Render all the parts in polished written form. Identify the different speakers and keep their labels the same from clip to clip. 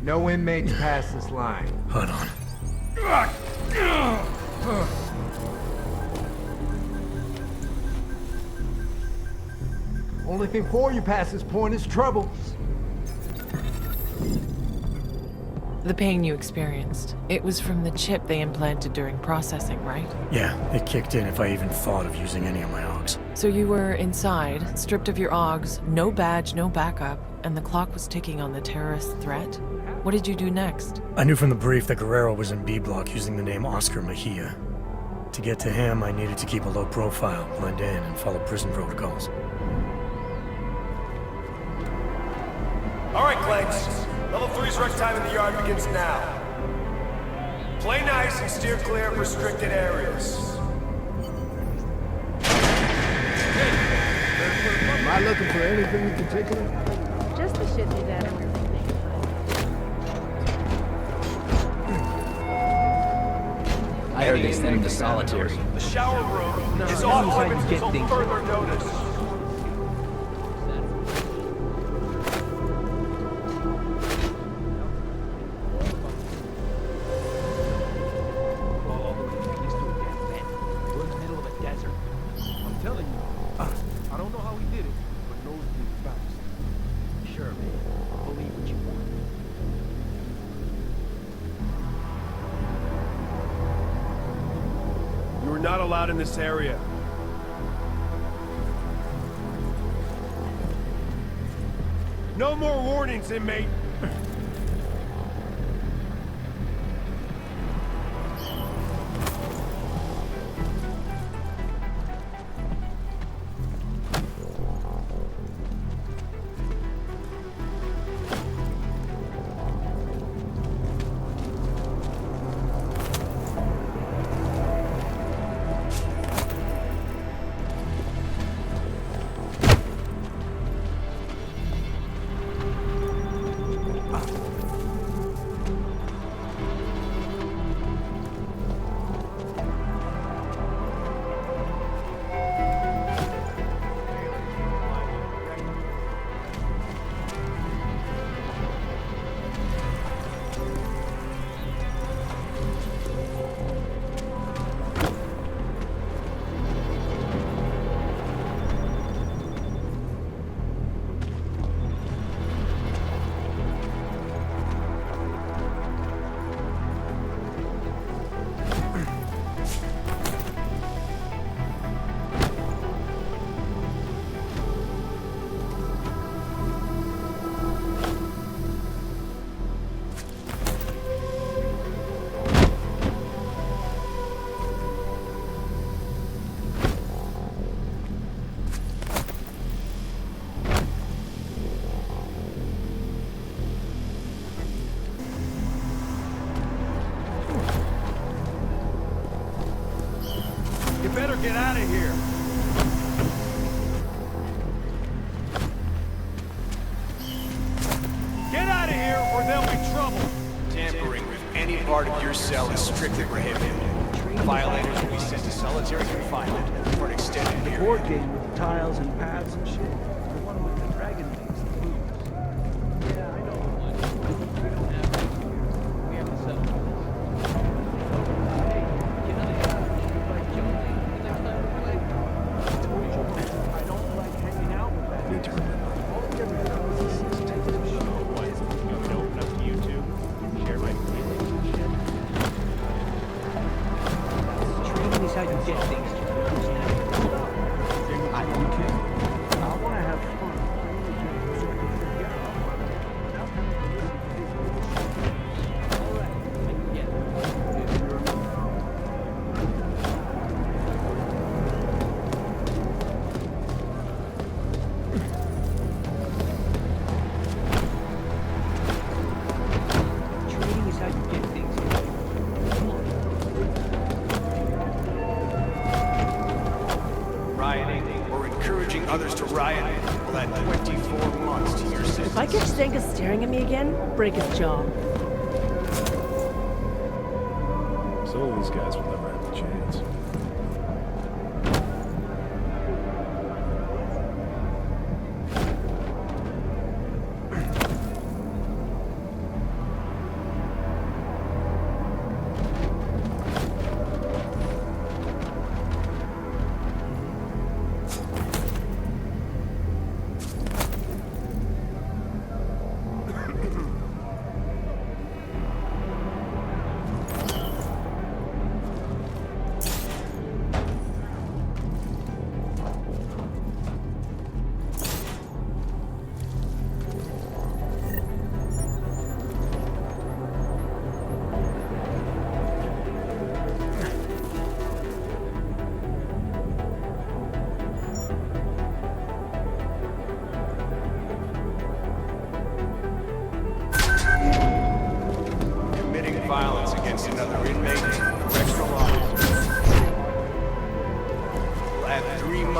Speaker 1: No inmates pass this line.
Speaker 2: Hold on.
Speaker 1: Only thing for you past this point is trouble.
Speaker 3: The pain you experienced, it was from the chip they implanted during processing, right?
Speaker 2: Yeah, it kicked in if I even thought of using any of my augs.
Speaker 3: So you were inside, stripped of your augs, no badge, no backup, and the clock was ticking on the terrorist threat? What did you do next?
Speaker 2: I knew from the brief that Guerrero was in B block using the name Oscar Mejia. To get to him, I needed to keep a low profile, blend in, and follow prison protocols.
Speaker 4: All right, Clanks. Level 3's rec time in the yard begins now. Play nice and steer clear of restricted areas.
Speaker 1: Am I looking for anything in particular?
Speaker 5: Just the shit these animals think.
Speaker 6: I heard they sent him to solitary.
Speaker 4: The shower room is off limits until further notice. Not allowed in this area. No more warnings, inmate. You better get out of here. Get out of here or there'll be trouble. Tampering with any part of your cell is strictly prohibited. Violators will be sent to solitary confinement for an extended period.
Speaker 7: Board game with tiles and pads and shit. The one with the dragon names. Yeah, I know. We don't have it. We have to settle. Hey, get out of here. Like Jonesy. Next time we're like, I told you, I don't like hanging out with that. Need to remember. All the different houses is taking a show. What? You want me to open up to YouTube? Share my feelings and shit. Training is how you get things. I don't care. I want to have fun. So I can forget about it. Without having to listen to his bullshit. All right, I get it. If you're trading is how you get things. Come on.
Speaker 4: Rioting or encouraging others to riot will add 24 months to your sentence.
Speaker 5: If I catch Stenka staring at me again, break his jaw.
Speaker 8: Some of these guys will never have the chance.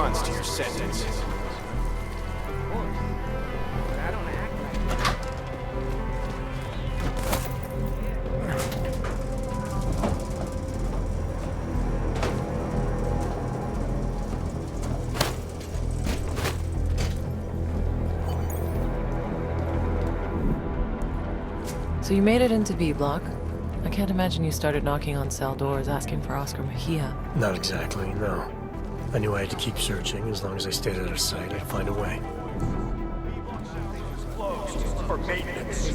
Speaker 4: months to your sentence.
Speaker 7: I don't act like
Speaker 3: So you made it into B block. I can't imagine you started knocking on cell doors asking for Oscar Mejia.
Speaker 2: Not exactly, no. I knew I had to keep searching. As long as I stayed out of sight, I'd find a way.
Speaker 4: Closed for maintenance.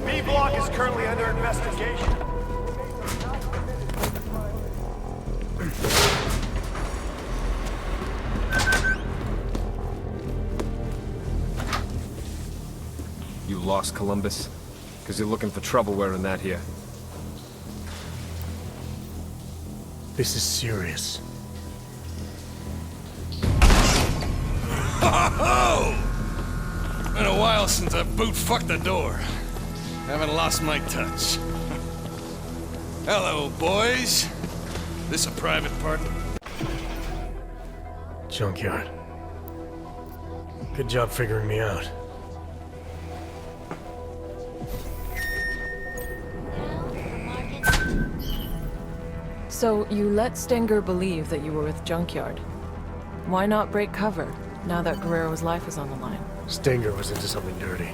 Speaker 4: B block is currently under investigation.
Speaker 9: You lost Columbus? Because you're looking for trouble wearing that here.
Speaker 2: This is serious.
Speaker 10: Ho-ho-ho! Been a while since I boot-fucked the door. Haven't lost my touch. Hello, boys. This a private part?
Speaker 2: Junkyard. Good job figuring me out.
Speaker 3: So you let Stenger believe that you were with Junkyard. Why not break cover, now that Guerrero's life is on the line?
Speaker 2: Stinger was into something dirty.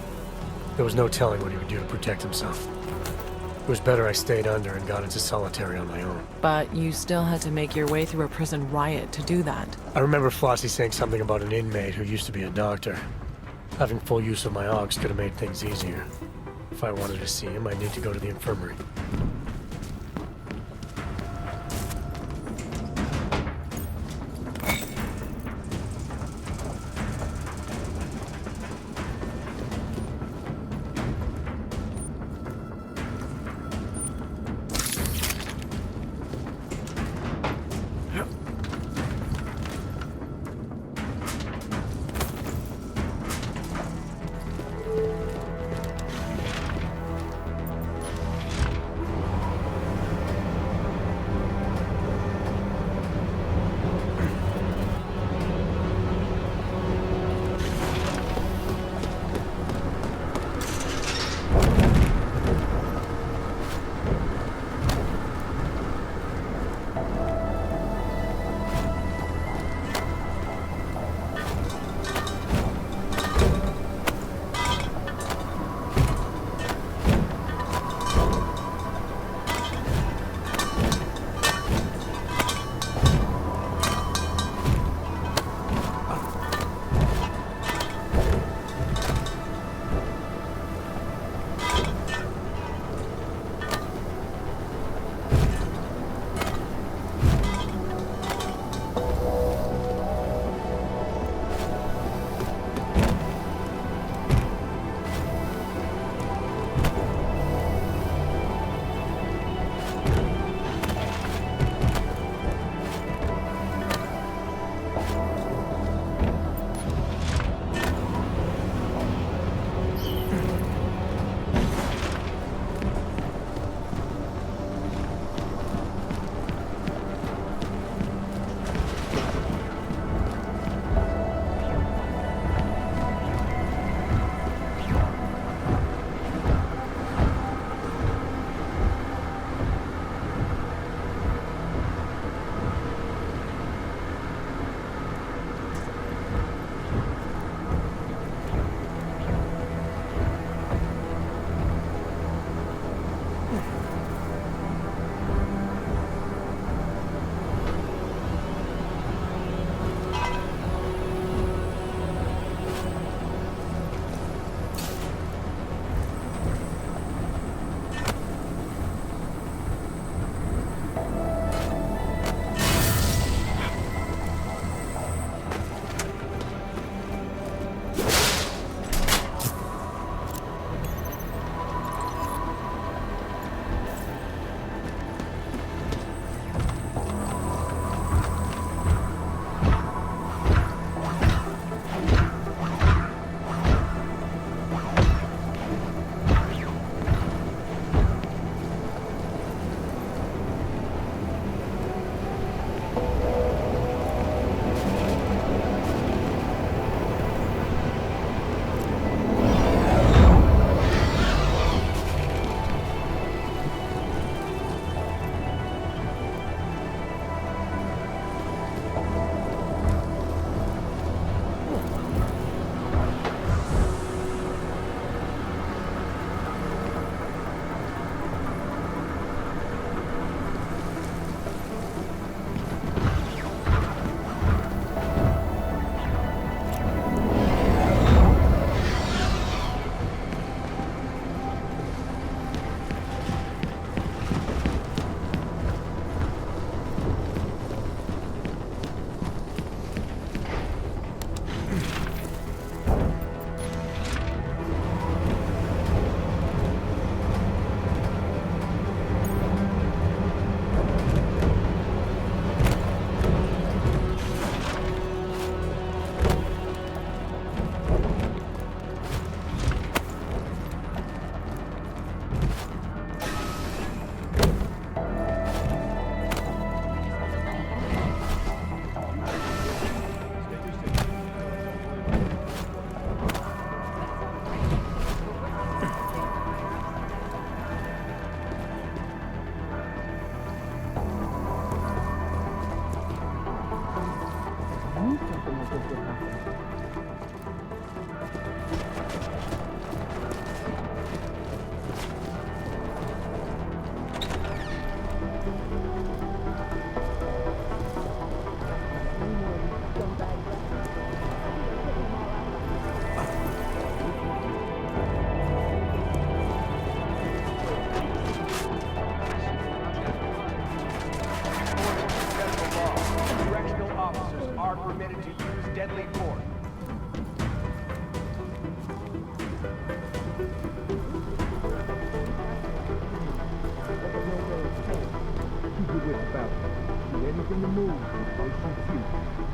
Speaker 2: There was no telling what he would do to protect himself. It was better I stayed under and got into solitary on my own.
Speaker 3: But you still had to make your way through a prison riot to do that.
Speaker 2: I remember Flossie saying something about an inmate who used to be a doctor. Having full use of my augs could have made things easier. If I wanted to see him, I'd need to go to the infirmary.
Speaker 4: Correctional officers are permitted to use deadly force.
Speaker 1: Keep your wits about you. Do anything to move, they shoot you.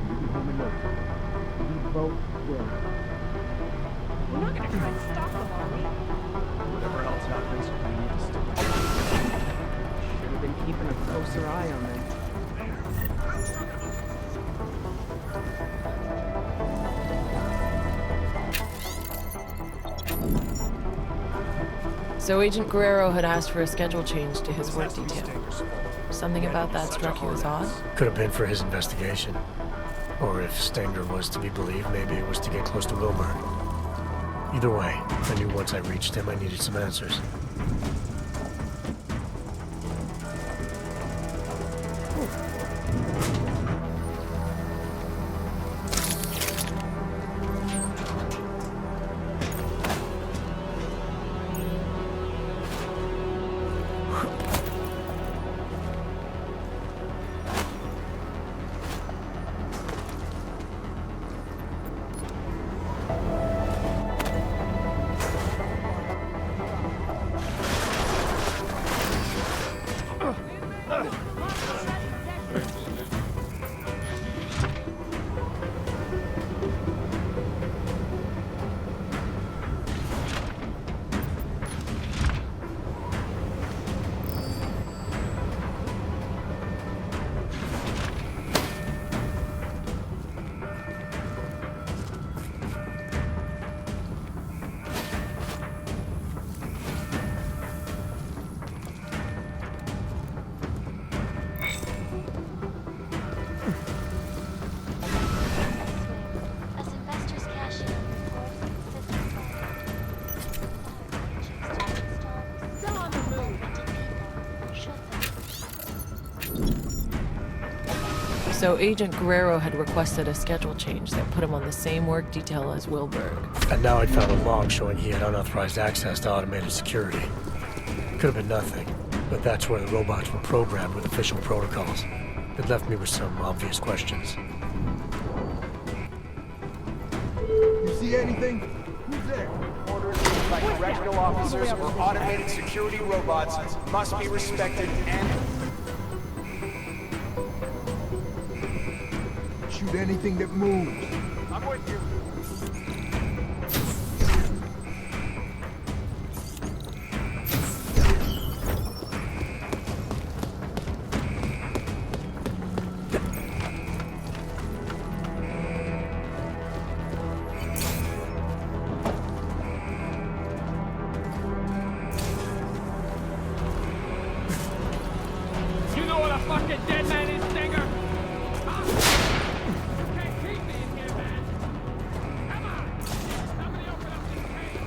Speaker 1: You be home enough. You both will.
Speaker 5: We're not gonna try and stop them, are we?
Speaker 6: Whatever else happens, we need to stop.
Speaker 5: Should have been keeping a closer eye on them.
Speaker 3: So Agent Guerrero had asked for a schedule change to his work detail. Something about that struck you as odd?
Speaker 2: Could have been for his investigation. Or if Stenger was to be believed, maybe it was to get close to Wilbur. Either way, I knew once I reached him I needed some answers.
Speaker 3: So Agent Guerrero had requested a schedule change that put him on the same work detail as Wilberg.
Speaker 2: And now I'd found a log showing he had unauthorized access to automated security. Could have been nothing, but that's where the robots were programmed with official protocols. It left me with some obvious questions.
Speaker 1: You see anything? Who's there?
Speaker 4: Orders issued by correctional officers or automated security robots must be respected and...
Speaker 1: Shoot anything that moves.
Speaker 4: I'm with you.
Speaker 7: You know what a fucking dead man is, Stinger? You can't keep me in here, man. Come on. Somebody open up this cage.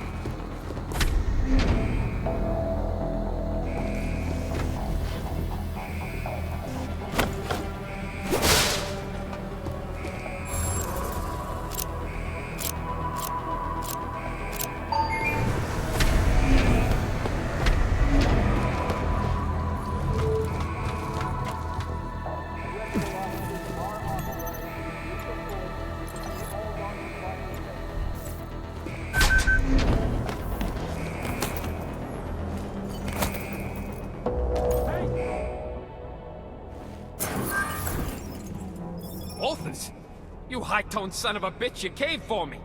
Speaker 10: Walters! You high-toned son of a bitch, you came for me!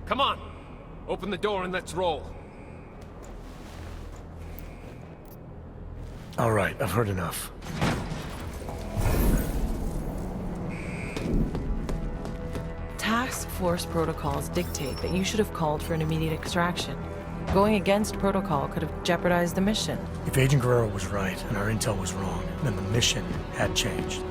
Speaker 10: Come on! Open the door and let's roll.
Speaker 2: All right, I've heard enough.
Speaker 3: Task force protocols dictate that you should have called for an immediate extraction. Going against protocol could have jeopardized the mission.
Speaker 2: If Agent Guerrero was right and our intel was wrong, then the mission had changed.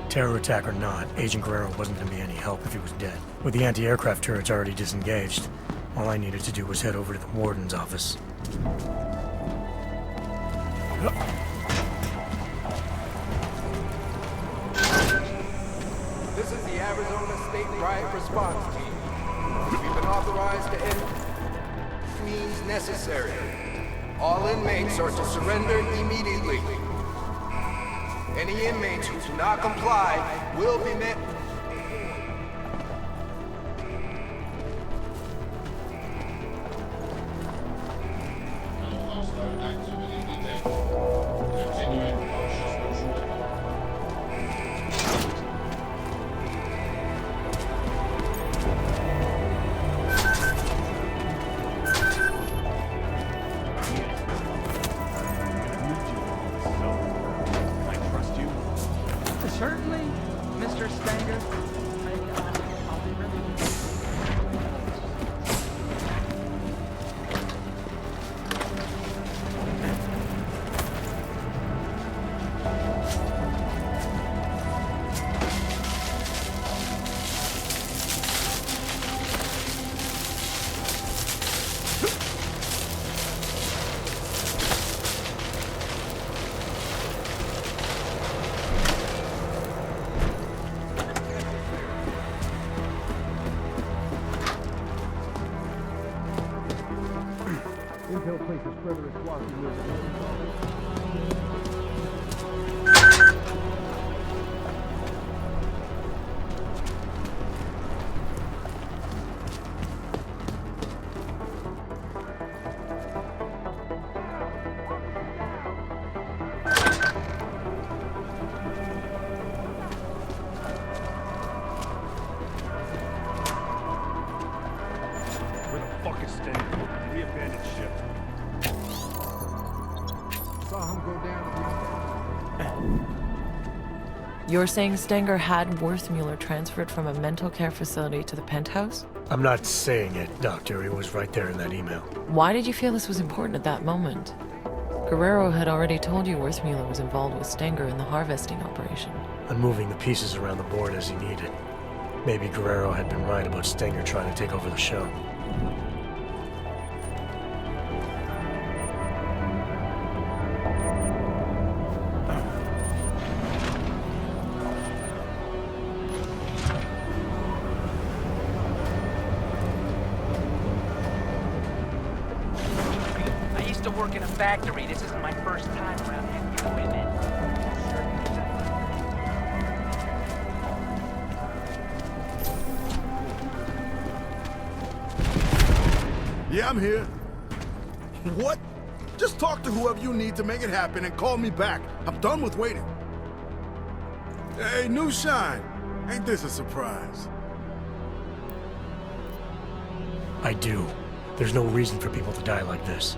Speaker 2: Terror attack or not, Agent Guerrero wasn't going to be any help if he was dead. With the anti-aircraft turrets already disengaged, all I needed to do was head over to the warden's office.
Speaker 11: This is the Arizona State Riot Response Team. We've been authorized to end means necessary. All inmates are to surrender immediately. Any inmates who do not comply will be met.
Speaker 5: Certainly, Mr. Stanger. I'll be ready.
Speaker 1: Intel places Frederick Swanson near the
Speaker 7: Where the fuck is Stanger? We abandoned ship.
Speaker 1: Saw him go down.
Speaker 3: You're saying Stenger had Worthmuller transferred from a mental care facility to the penthouse?
Speaker 2: I'm not saying it, Doctor. It was right there in that email.
Speaker 3: Why did you feel this was important at that moment? Guerrero had already told you Worthmuller was involved with Stenger in the harvesting operation.
Speaker 2: I'm moving the pieces around the board as he needed. Maybe Guerrero had been right about Stenger trying to take over the show.
Speaker 5: I used to work in a factory. This isn't my first time around heavy equipment.
Speaker 12: Yeah, I'm here. What? Just talk to whoever you need to make it happen and call me back. I'm done with waiting. Hey, new shine. Ain't this a surprise?
Speaker 2: I do. There's no reason for people to die like this.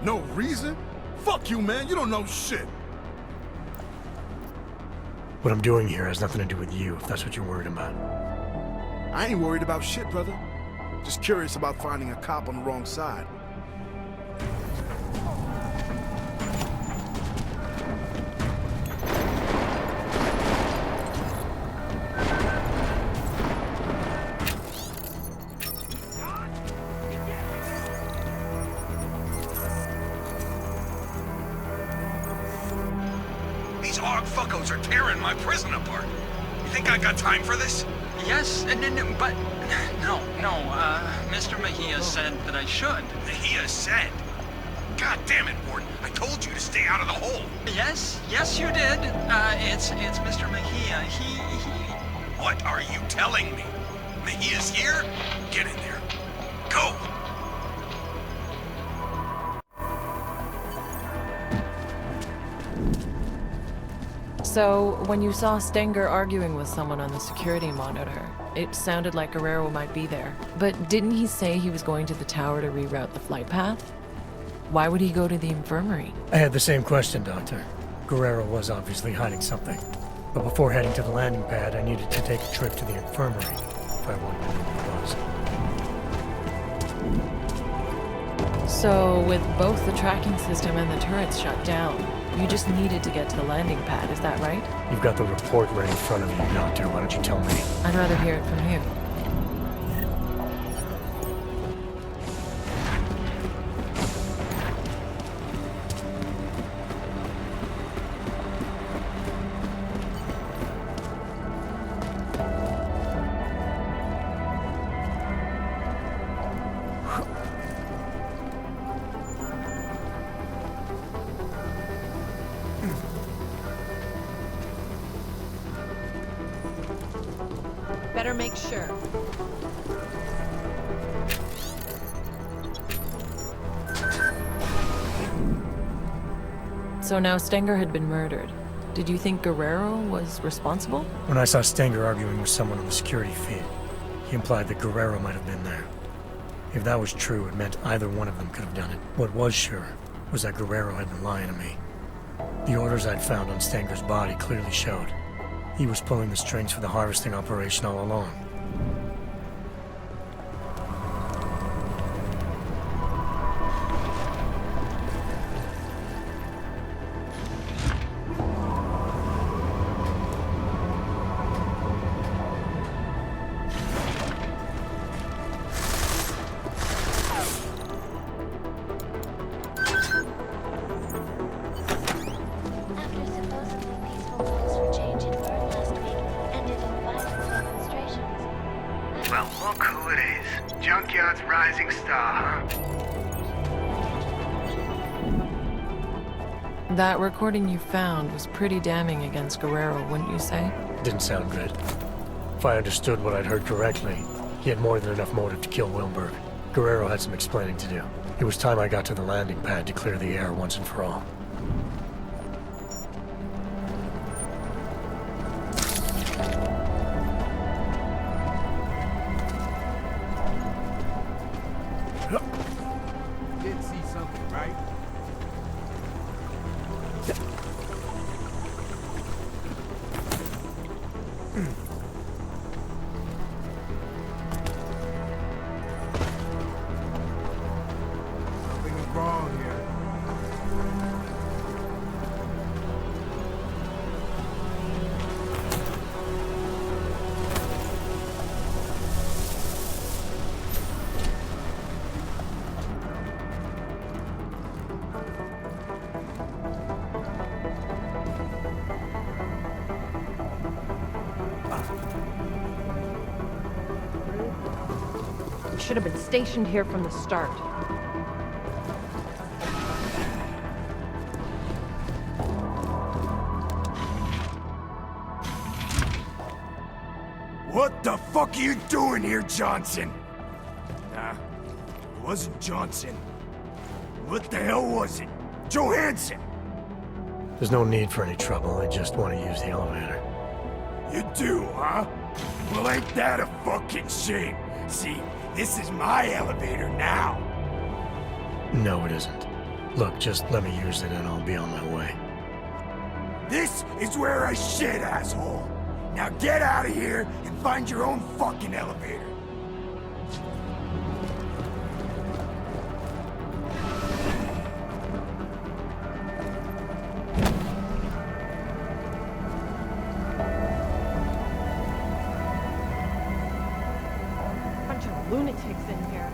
Speaker 12: No reason? Fuck you, man. You don't know shit.
Speaker 2: What I'm doing here has nothing to do with you, if that's what you're worried about.
Speaker 12: I ain't worried about shit, brother. Just curious about finding a cop on the wrong side.
Speaker 10: These aug fuckos are tearing my prison apart. You think I got time for this?
Speaker 13: Yes, but no. Mr. Mejia said that I should.
Speaker 10: Mejia said? God damn it, Ward. I told you to stay out of the hole.
Speaker 13: Yes, you did. It's Mr. Mejia. He...
Speaker 10: What are you telling me? Mejia's here? Get in there. Go!
Speaker 3: So, when you saw Stenger arguing with someone on the security monitor, it sounded like Guerrero might be there. But didn't he say he was going to the tower to reroute the flight path? Why would he go to the infirmary?
Speaker 2: I had the same question, Doctor. Guerrero was obviously hiding something. But before heading to the landing pad, I needed to take a trip to the infirmary if I wanted to know what it was.
Speaker 3: So, with both the tracking system and the turrets shut down, You just needed to get to the landing pad, is that right?
Speaker 2: You've got the report right in front of you, Doctor. Why don't you tell me?
Speaker 3: I'd rather hear it from you.
Speaker 14: Better make sure.
Speaker 3: So now Stenger had been murdered. Did you think Guerrero was responsible?
Speaker 2: When I saw Stenger arguing with someone on the security feed, he implied that Guerrero might have been there. If that was true, it meant either one of them could have done it. What was sure was that Guerrero had been lying to me. The orders I'd found on Stenger's body clearly showed he was pulling the strings for the harvesting operation all along.
Speaker 15: Well, look who it is. Junkyard's rising star, huh?
Speaker 3: That recording you found was pretty damning against Guerrero, wouldn't you say?
Speaker 2: Didn't sound good. If I understood what I'd heard correctly, he had more than enough motive to kill Wilberg. Guerrero had some explaining to do. It was time I got to the landing pad to clear the air once and for all.
Speaker 11: Did see something, right? Something is wrong here.
Speaker 14: We should have been stationed here from the start.
Speaker 16: What the fuck are you doing here, Johnson? Nah, it wasn't Johnson. What the hell was it? Johansson!
Speaker 2: There's no need for any trouble. I just want to use the elevator.
Speaker 16: You do, huh? Well, ain't that a fucking shame? See, this is my elevator now.
Speaker 2: No, it isn't. Look, just let me use it and I'll be on my way.
Speaker 16: This is where I shit, asshole. Now get out of here and find your own fucking elevator.
Speaker 14: Bunch of lunatics in here.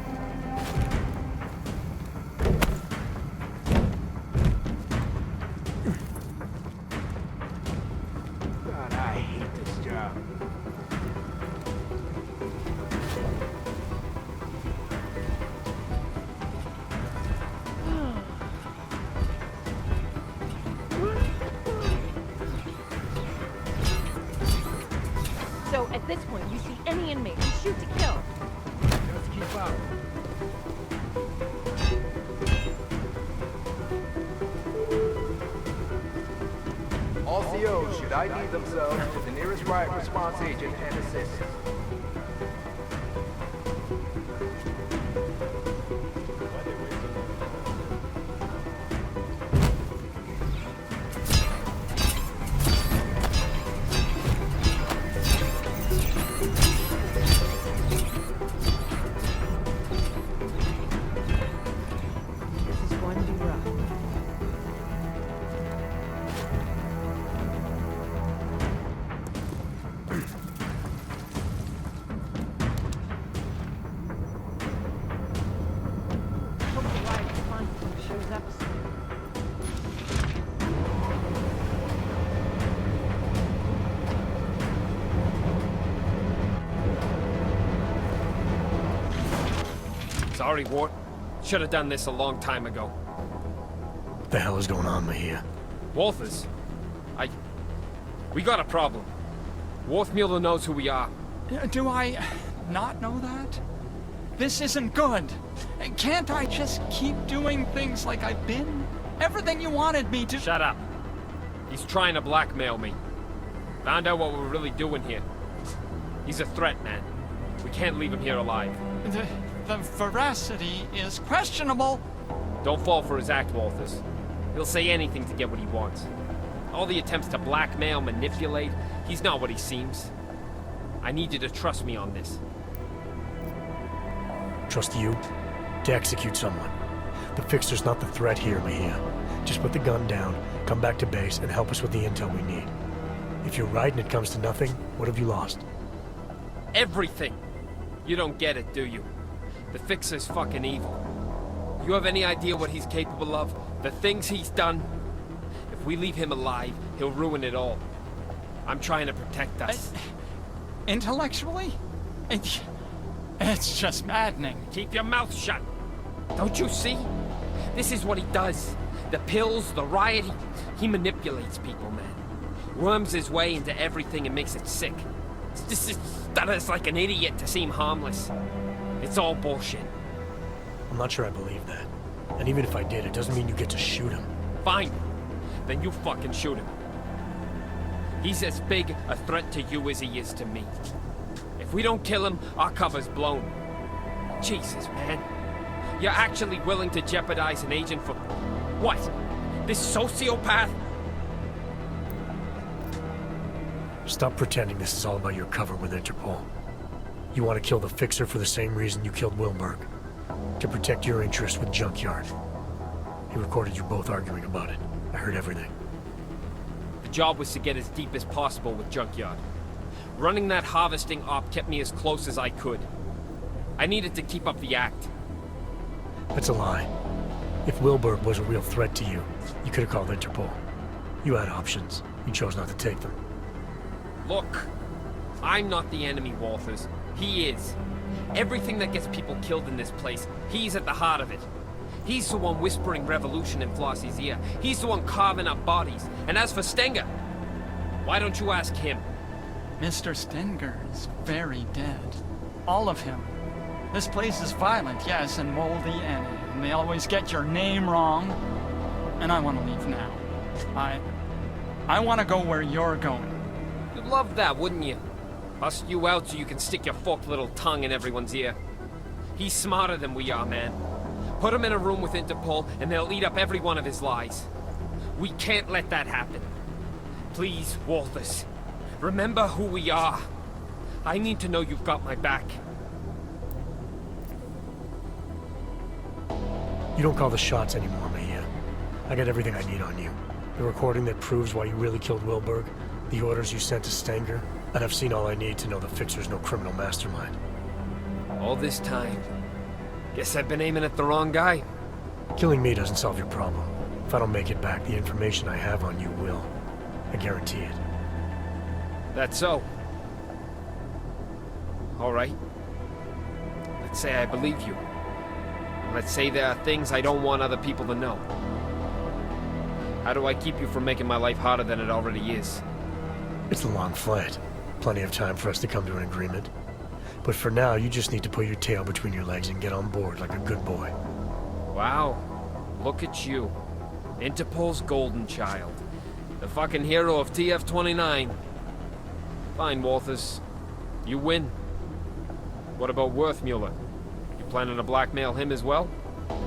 Speaker 11: God, I hate this job.
Speaker 14: So, at this point, you see any inmate, you shoot to kill.
Speaker 11: Just keep up. All COs should ID themselves to the nearest riot response agent and assist.
Speaker 14: This is going to be rough.
Speaker 9: Sorry, Wart. Should have done this a long time ago.
Speaker 2: What the hell is going on, Mejia?
Speaker 9: Walters, we got a problem. Worthmuller knows who we are.
Speaker 13: Do I not know that? This isn't good. Can't I just keep doing things like I've been? Everything you wanted me to—
Speaker 9: Shut up. He's trying to blackmail me. Found out what we're really doing here. He's a threat, man. We can't leave him here alive.
Speaker 13: The veracity is questionable.
Speaker 9: Don't fall for his act, Walters. He'll say anything to get what he wants. All the attempts to blackmail, manipulate, he's not what he seems. I need you to trust me on this.
Speaker 2: Trust you? To execute someone. The Fixer's not the threat here, Mejia. Just put the gun down, come back to base, and help us with the intel we need. If you're right and it comes to nothing, what have you lost?
Speaker 9: Everything! You don't get it, do you? The Fixer's fucking evil. You have any idea what he's capable of? The things he's done? If we leave him alive, he'll ruin it all. I'm trying to protect us.
Speaker 13: Intellectually? It's just maddening.
Speaker 9: Keep your mouth shut. Don't you see? This is what he does. The pills, the riot, he manipulates people, man. Worms his way into everything and makes it sick. Stutters like an idiot to seem harmless. It's all bullshit.
Speaker 2: I'm not sure I believe that. And even if I did, it doesn't mean you get to shoot him.
Speaker 9: Fine. Then you fucking shoot him. He's as big a threat to you as he is to me. If we don't kill him, our cover's blown. Jesus, man. You're actually willing to jeopardize an agent for... what? This sociopath?
Speaker 2: Stop pretending this is all about your cover with Interpol. You want to kill the Fixer for the same reason you killed Wilberg. To protect your interests with Junkyard. He recorded you both arguing about it. I heard everything.
Speaker 9: The job was to get as deep as possible with Junkyard. Running that harvesting op kept me as close as I could. I needed to keep up the act.
Speaker 2: That's a lie. If Wilberg was a real threat to you, you could have called Interpol. You had options. You chose not to take them.
Speaker 9: Look, I'm not the enemy, Walters. He is. Everything that gets people killed in this place, he's at the heart of it. He's the one whispering revolution in Flossie's ear. He's the one carving up bodies. And as for Stenger, why don't you ask him?
Speaker 13: Mr. Stenger is very dead. All of him. This place is violent, yes, and moldy, and they always get your name wrong. And I want to leave now. I want to go where you're going.
Speaker 9: You'd love that, wouldn't you? Bust you out so you can stick your forked little tongue in everyone's ear. He's smarter than we are, man. Put him in a room with Interpol, and they'll eat up every one of his lies. We can't let that happen. Please, Walters. Remember who we are. I need to know you've got my back.
Speaker 2: You don't call the shots anymore, Mejia. I got everything I need on you. The recording that proves why you really killed Wilberg, the orders you sent to Stenger, and I've seen all I need to know the Fixer's no criminal mastermind.
Speaker 9: All this time. Guess I've been aiming at the wrong guy.
Speaker 2: Killing me doesn't solve your problem. If I don't make it back, the information I have on you will. I guarantee it.
Speaker 9: That's so. All right. Let's say I believe you. And let's say there are things I don't want other people to know. How do I keep you from making my life harder than it already is?
Speaker 2: It's a long flight. Plenty of time for us to come to an agreement. But for now, you just need to put your tail between your legs and get on board like a good boy.
Speaker 9: Wow. Look at you. Interpol's golden child. The fucking hero of TF-29. Fine, Walters. You win. What about Worthmuller? You planning to blackmail him as well?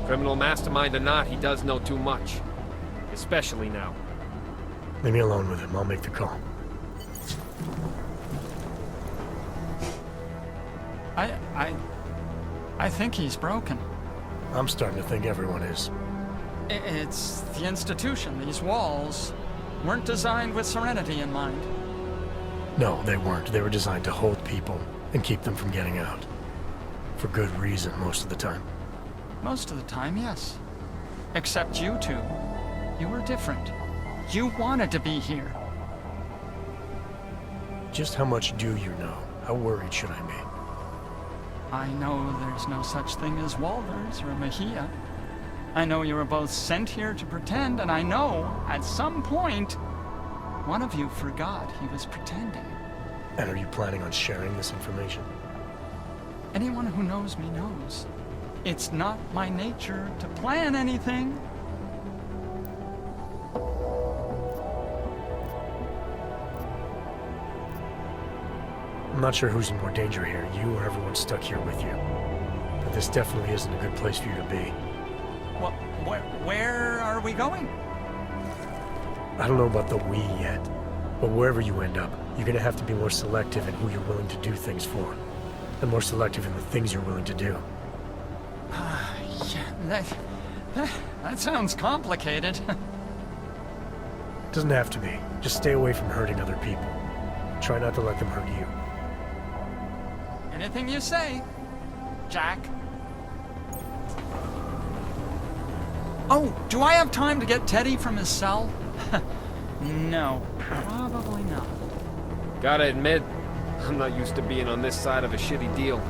Speaker 9: Criminal mastermind or not, he does know too much. Especially now.
Speaker 2: Leave me alone with him. I'll make the call.
Speaker 13: I think he's broken.
Speaker 2: I'm starting to think everyone is.
Speaker 13: It's the institution. These walls weren't designed with serenity in mind.
Speaker 2: No, they weren't. They were designed to hold people and keep them from getting out. For good reason, most of the time.
Speaker 13: Most of the time, yes. Except you two. You were different. You wanted to be here.
Speaker 2: Just how much do you know? How worried should I be?
Speaker 13: I know there's no such thing as Walters or Mejia. I know you were both sent here to pretend, and I know, at some point, one of you forgot he was pretending.
Speaker 2: And are you planning on sharing this information?
Speaker 13: Anyone who knows me knows. It's not my nature to plan anything.
Speaker 2: I'm not sure who's in more danger here, you or everyone stuck here with you. But this definitely isn't a good place for you to be.
Speaker 13: Well, where are we going?
Speaker 2: I don't know about the we yet, but wherever you end up, you're gonna have to be more selective in who you're willing to do things for, and more selective in the things you're willing to do.
Speaker 13: Yeah, that sounds complicated.
Speaker 2: Doesn't have to be. Just stay away from hurting other people. Try not to let them hurt you.
Speaker 13: Anything you say, Jack. Oh, do I have time to get Teddy from his cell? No, probably not.
Speaker 9: Gotta admit, I'm not used to being on this side of a shitty deal.